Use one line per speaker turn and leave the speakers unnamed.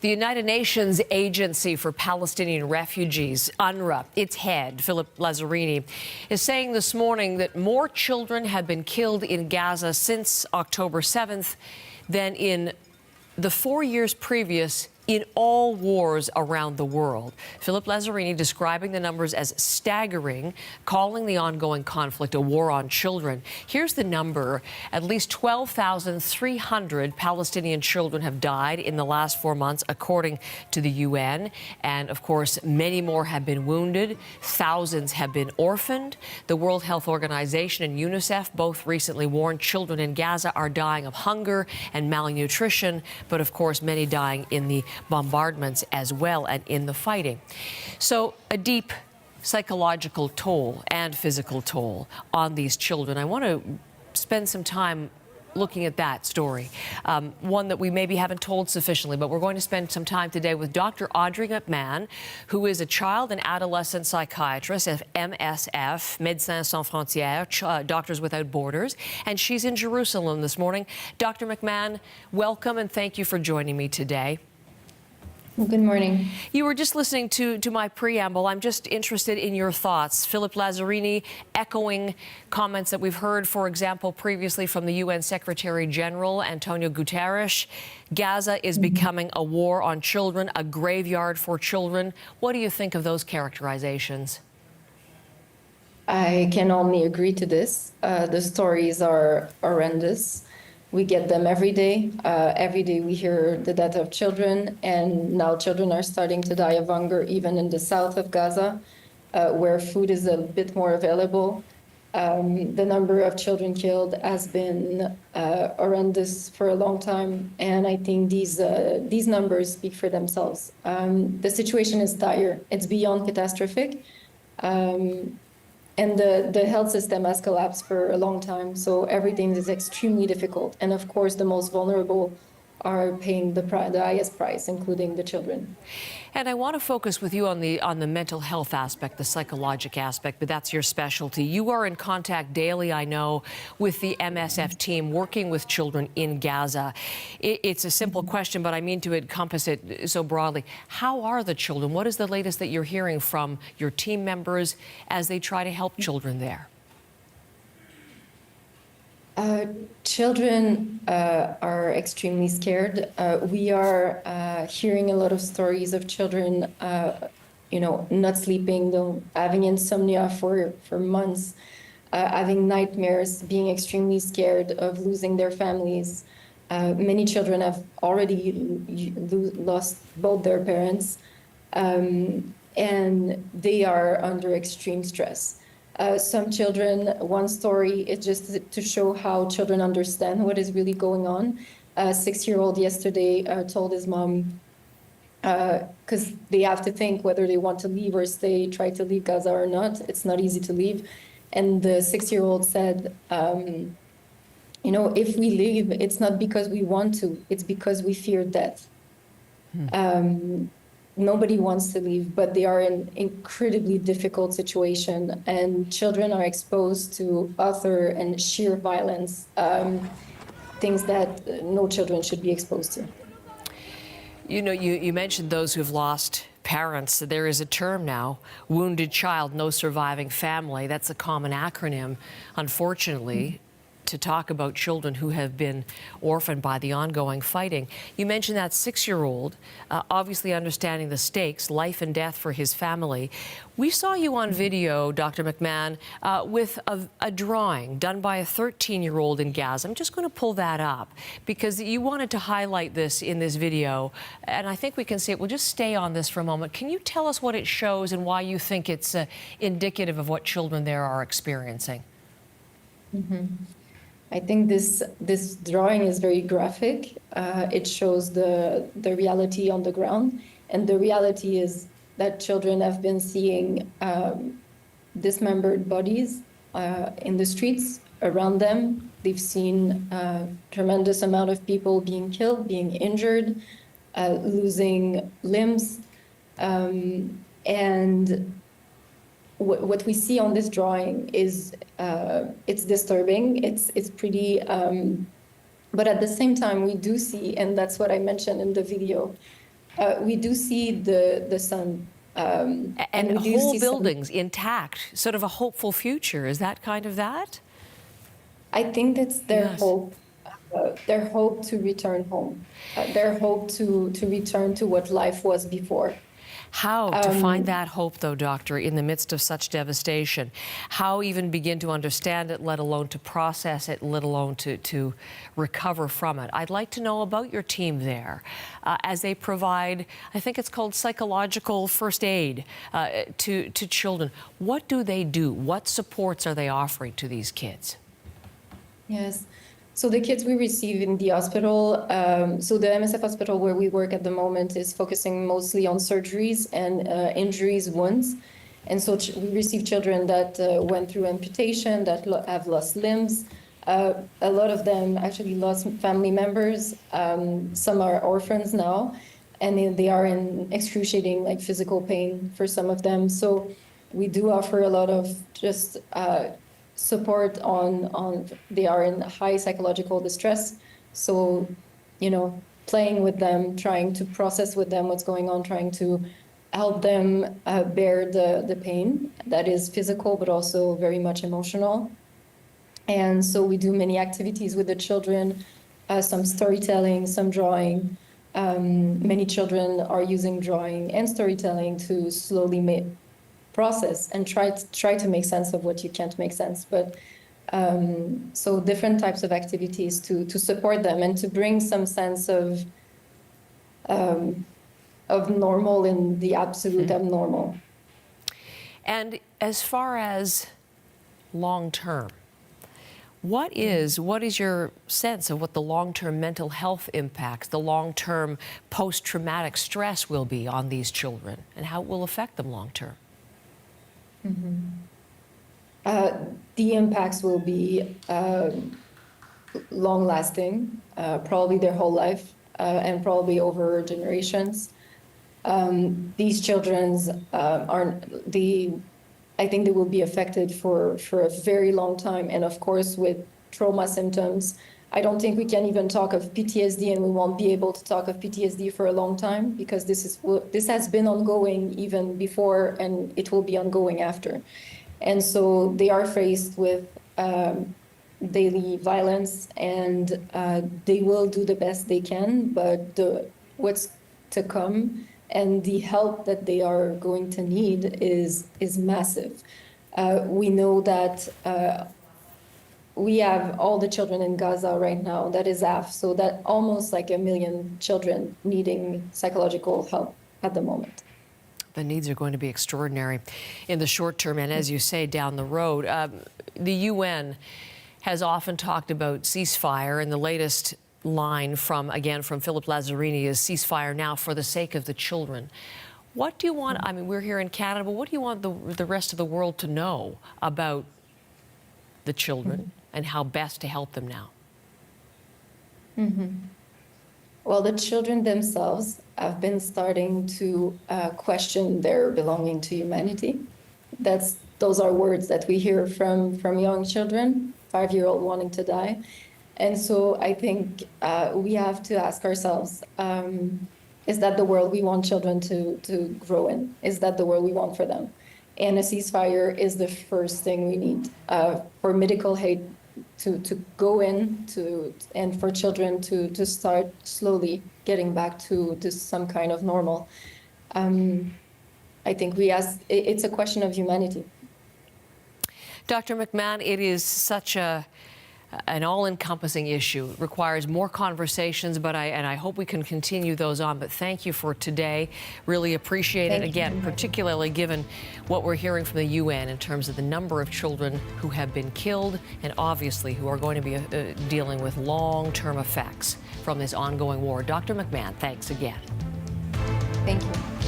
The United Nations Agency for Palestinian Refugees, UNRWA, its head, Philip Lazzarini, is saying this morning that more children have been killed in Gaza since October 7th than in the 4 years previous in all wars around the world. Philip Lazzarini describing the numbers as staggering, calling the ongoing conflict a war on children. Here's the number. At least 12,300 Palestinian children have died in the last 4 months, according to the UN. And, of course, many more have been wounded. Thousands have been orphaned. The World Health Organization and UNICEF both recently warned children in Gaza are dying of hunger and malnutrition, but, of course, many dying in the bombardments as well and in the fighting. So a deep psychological toll and physical toll on these children. I want to spend some time looking at that story, one that we maybe haven't told sufficiently, but we're going to spend some time today with Dr. Audrey McMahon, who is a child and adolescent psychiatrist at MSF, Médecins Sans Frontières, Doctors Without Borders, and she's in Jerusalem this morning. Dr. McMahon, welcome and thank you for joining me today.
Good morning.
You were just listening to my preamble. I'm just interested in your thoughts. Philip Lazzarini echoing comments that we've heard, for example, previously from the UN Secretary General, Antonio Guterres. Gaza is becoming a war on children, a graveyard for children. What do you think of those characterizations?
I can only agree to this. The stories are horrendous. We get them every day. Every day we hear the death of children, and now children are starting to die of hunger, even in the south of Gaza, where food is a bit more available. The number of children killed has been horrendous for a long time, and I think these numbers speak for themselves. The situation is dire. It's beyond catastrophic. And the health system has collapsed for a long time, so everything is extremely difficult. And of course, the most vulnerable are paying the highest price, including the children.
And I want to focus with you on the mental health aspect, the psychologic aspect, but that's your specialty. You are in contact daily, I know, with the MSF team working with children in Gaza. It's a simple question, but I mean to encompass it so broadly. How are the children? What is the latest that you're hearing from your team members as they try to help children there?
Children are extremely scared. We are hearing a lot of stories of children, not sleeping, having insomnia for months, having nightmares, being extremely scared of losing their families. Many children have already lost both their parents, and they are under extreme stress. Some children, one story is just to show how children understand what is really going on. A 6-year-old yesterday told his mom, because they have to think whether they want to leave or stay, try to leave Gaza or not. It's not easy to leave. And the 6-year-old said, if we leave, it's not because we want to, it's because we fear death. Nobody wants to leave, but they are in an incredibly difficult situation, and children are exposed to utter and sheer violence, things that no children should be exposed to.
You mentioned those who've lost parents. There is a term now, wounded child, no surviving family. That's a common acronym, unfortunately, to talk about children who have been orphaned by the ongoing fighting. You mentioned that 6-year-old, obviously understanding the stakes, life and death for his family. We saw you on video, Dr. McMahon, with a drawing done by a 13-year-old in Gaza. I'm just going to pull that up because you wanted to highlight this in this video, and I think we can see it. We'll just stay on this for a moment. Can you tell us what it shows and why you think it's indicative of what children there are experiencing?
I think this drawing is very graphic. It shows the reality on the ground, and the reality is that children have been seeing dismembered bodies in the streets around them. They've seen a tremendous amount of people being killed, being injured, losing limbs, and what we see on this drawing is it's disturbing. It's pretty, but at the same time we do see, and that's what I mentioned in the video, We do see the sun.
And
we do
whole
see
buildings intact, sort of a hopeful future. Is that kind of that?
I think that's their
Yes.
hope. Their hope to return home. Their hope to return to what life was before.
How to find that hope, though, Doctor, in the midst of such devastation? How even begin to understand it, let alone to process it, let alone to recover from it? I'd like to know about your team there as they provide, I think it's called psychological first aid to children. What do they do? What supports are they offering to these kids?
Yes. So the kids we receive in the hospital, so the MSF hospital where we work at the moment is focusing mostly on surgeries and injuries, wounds. And so we receive children that went through amputation, that have lost limbs. A lot of them actually lost family members. Some are orphans now, and they are in excruciating like physical pain for some of them. So we do offer a lot of just support on they are in high psychological distress, so playing with them, trying to process with them what's going on, trying to help them bear the pain that is physical but also very much emotional. And so we do many activities with the children, some storytelling, some drawing. Many children are using drawing and storytelling to slowly process and try to make sense of what you can't make sense. But so different types of activities to support them and to bring some sense of normal in the absolute abnormal.
And as far as long term, what is your sense of what the long-term mental health impacts, the long-term post-traumatic stress will be on these children, and how it will affect them long-term?
The impacts will be long-lasting, probably their whole life, and probably over generations. These children I think they will be affected for a very long time, and of course with trauma symptoms. I don't think we can even talk of PTSD, and we won't be able to talk of PTSD for a long time, because this has been ongoing even before, and it will be ongoing after. And so they are faced with daily violence, and they will do the best they can, but what's to come and the help that they are going to need is massive. We know that we have all the children in Gaza right now, that is half, so that almost like 1 million children needing psychological help at the moment.
The needs are going to be extraordinary in the short term, and as you say, down the road. The UN has often talked about ceasefire, and the latest line from Philip Lazzarini is ceasefire now for the sake of the children. What do you want, I mean, we're here in Canada, but what do you want the rest of the world to know about the children and how best to help them now?
Well, the children themselves have been starting to question their belonging to humanity. Those are words that we hear from young children, 5-year-old wanting to die. And so I think we have to ask ourselves, is that the world we want children to grow in? Is that the world we want for them? And a ceasefire is the first thing we need for medical aid to go in and for children to start slowly getting back to some kind of normal. I think it's a question of humanity.
Dr. McMahon, it is such an all-encompassing issue. It requires more conversations, but I hope we can continue those on. But thank you for today. Really appreciate it. Again, particularly given what we're hearing from the UN in terms of the number of children who have been killed and obviously who are going to be dealing with long-term effects from this ongoing war. Dr. McMahon, thanks again.
Thank you.